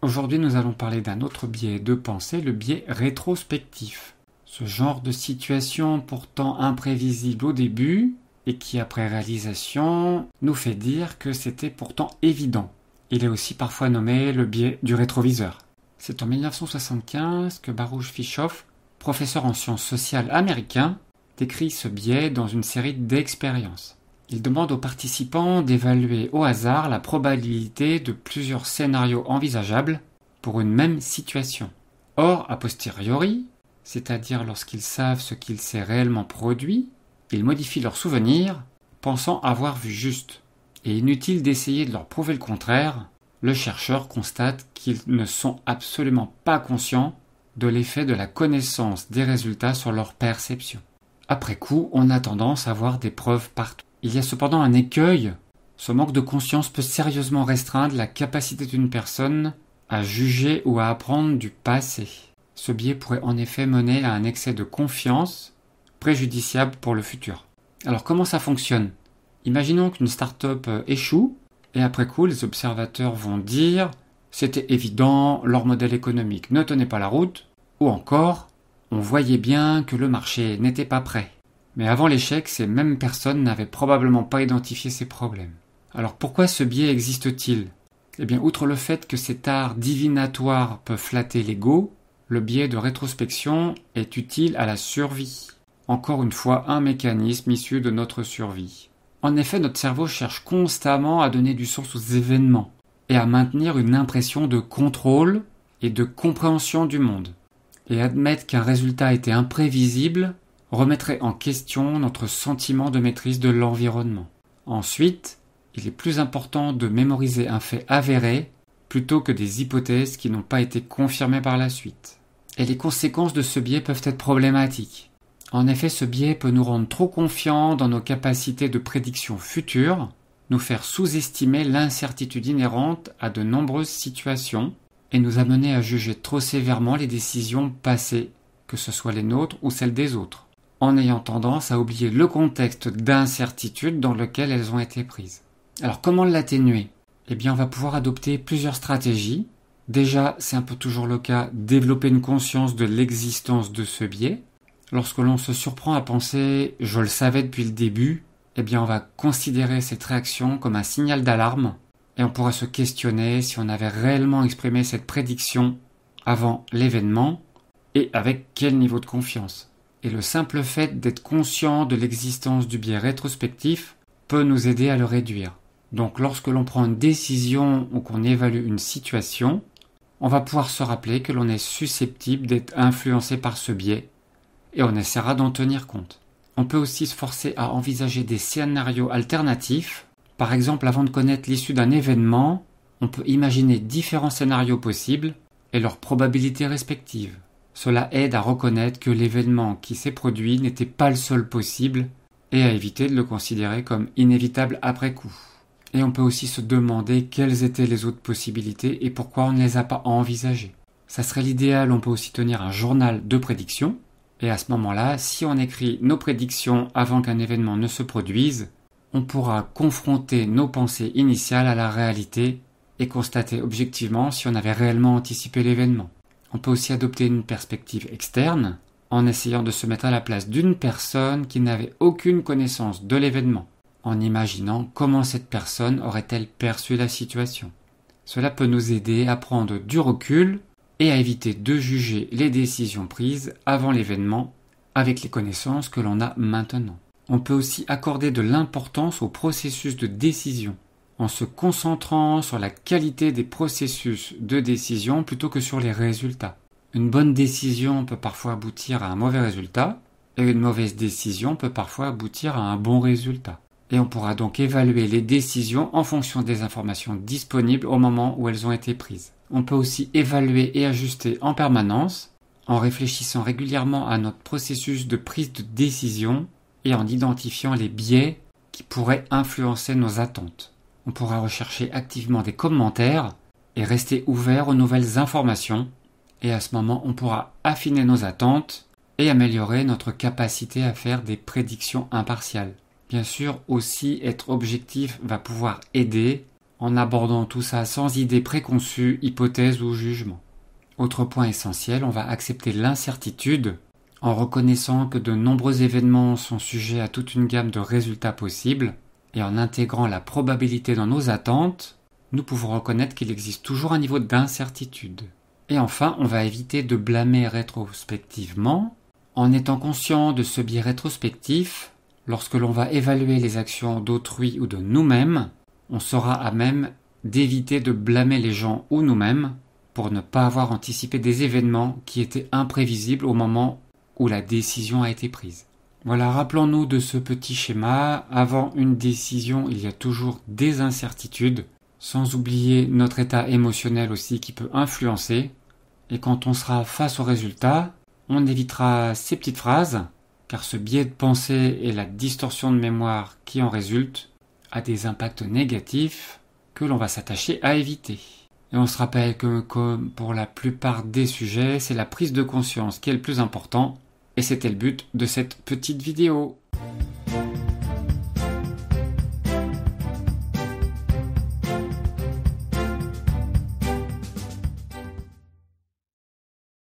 Aujourd'hui, nous allons parler d'un autre biais de pensée, le biais rétrospectif. Ce genre de situation pourtant imprévisible au début et qui, après réalisation, nous fait dire que c'était pourtant évident. Il est aussi parfois nommé le biais du rétroviseur. C'est en 1975 que Baruch Fischoff, professeur en sciences sociales américain, décrit ce biais dans une série d'expériences. Il demande aux participants d'évaluer au hasard la probabilité de plusieurs scénarios envisageables pour une même situation. Or, a posteriori, c'est-à-dire lorsqu'ils savent ce qu'il s'est réellement produit, ils modifient leurs souvenirs, pensant avoir vu juste. Et inutile d'essayer de leur prouver le contraire, le chercheur constate qu'ils ne sont absolument pas conscients de l'effet de la connaissance des résultats sur leur perception. Après coup, on a tendance à voir des preuves partout. Il y a cependant un écueil. Ce manque de conscience peut sérieusement restreindre la capacité d'une personne à juger ou à apprendre du passé. Ce biais pourrait en effet mener à un excès de confiance préjudiciable pour le futur. Alors comment ça fonctionne ? Imaginons qu'une start-up échoue et après coup les observateurs vont dire « c'était évident, leur modèle économique ne tenait pas la route » ou encore « on voyait bien que le marché n'était pas prêt ». Mais avant l'échec, ces mêmes personnes n'avaient probablement pas identifié ces problèmes. Alors pourquoi ce biais existe-t-il ? Eh bien, outre le fait que cet art divinatoire peut flatter l'ego, le biais de rétrospection est utile à la survie. Encore une fois, un mécanisme issu de notre survie. En effet, notre cerveau cherche constamment à donner du sens aux événements et à maintenir une impression de contrôle et de compréhension du monde. Et admettre qu'un résultat était imprévisible remettrait en question notre sentiment de maîtrise de l'environnement. Ensuite, il est plus important de mémoriser un fait avéré plutôt que des hypothèses qui n'ont pas été confirmées par la suite. Et les conséquences de ce biais peuvent être problématiques. En effet, ce biais peut nous rendre trop confiants dans nos capacités de prédiction future, nous faire sous-estimer l'incertitude inhérente à de nombreuses situations et nous amener à juger trop sévèrement les décisions passées, que ce soit les nôtres ou celles des autres, en ayant tendance à oublier le contexte d'incertitude dans lequel elles ont été prises. Alors comment l'atténuer ? Eh bien on va pouvoir adopter plusieurs stratégies. Déjà, c'est un peu toujours le cas, développer une conscience de l'existence de ce biais. Lorsque l'on se surprend à penser « je le savais depuis le début », eh bien on va considérer cette réaction comme un signal d'alarme et on pourra se questionner si on avait réellement exprimé cette prédiction avant l'événement et avec quel niveau de confiance. Et le simple fait d'être conscient de l'existence du biais rétrospectif peut nous aider à le réduire. Donc lorsque l'on prend une décision ou qu'on évalue une situation, on va pouvoir se rappeler que l'on est susceptible d'être influencé par ce biais et on essaiera d'en tenir compte. On peut aussi se forcer à envisager des scénarios alternatifs. Par exemple, avant de connaître l'issue d'un événement, on peut imaginer différents scénarios possibles et leurs probabilités respectives. Cela aide à reconnaître que l'événement qui s'est produit n'était pas le seul possible et à éviter de le considérer comme inévitable après coup. Et on peut aussi se demander quelles étaient les autres possibilités et pourquoi on ne les a pas envisagées. Ça serait l'idéal, on peut aussi tenir un journal de prédictions. Et à ce moment-là, si on écrit nos prédictions avant qu'un événement ne se produise, on pourra confronter nos pensées initiales à la réalité et constater objectivement si on avait réellement anticipé l'événement. On peut aussi adopter une perspective externe en essayant de se mettre à la place d'une personne qui n'avait aucune connaissance de l'événement, en imaginant comment cette personne aurait-elle perçu la situation. Cela peut nous aider à prendre du recul et à éviter de juger les décisions prises avant l'événement avec les connaissances que l'on a maintenant. On peut aussi accorder de l'importance au processus de décision, en se concentrant sur la qualité des processus de décision plutôt que sur les résultats. Une bonne décision peut parfois aboutir à un mauvais résultat, et une mauvaise décision peut parfois aboutir à un bon résultat. Et on pourra donc évaluer les décisions en fonction des informations disponibles au moment où elles ont été prises. On peut aussi évaluer et ajuster en permanence, en réfléchissant régulièrement à notre processus de prise de décision et en identifiant les biais qui pourraient influencer nos attentes. On pourra rechercher activement des commentaires et rester ouvert aux nouvelles informations. Et à ce moment, on pourra affiner nos attentes et améliorer notre capacité à faire des prédictions impartiales. Bien sûr, aussi être objectif va pouvoir aider en abordant tout ça sans idée préconçue, hypothèse ou jugement. Autre point essentiel, on va accepter l'incertitude en reconnaissant que de nombreux événements sont sujets à toute une gamme de résultats possibles et en intégrant la probabilité dans nos attentes, nous pouvons reconnaître qu'il existe toujours un niveau d'incertitude. Et enfin, on va éviter de blâmer rétrospectivement en étant conscient de ce biais rétrospectif. Lorsque l'on va évaluer les actions d'autrui ou de nous-mêmes, on sera à même d'éviter de blâmer les gens ou nous-mêmes pour ne pas avoir anticipé des événements qui étaient imprévisibles au moment où la décision a été prise. Voilà, rappelons-nous de ce petit schéma. Avant une décision, il y a toujours des incertitudes, sans oublier notre état émotionnel aussi qui peut influencer. Et quand on sera face au résultat, on évitera ces petites phrases, car ce biais de pensée et la distorsion de mémoire qui en résulte a des impacts négatifs que l'on va s'attacher à éviter. Et on se rappelle que, comme pour la plupart des sujets, c'est la prise de conscience qui est le plus important, et c'était le but de cette petite vidéo.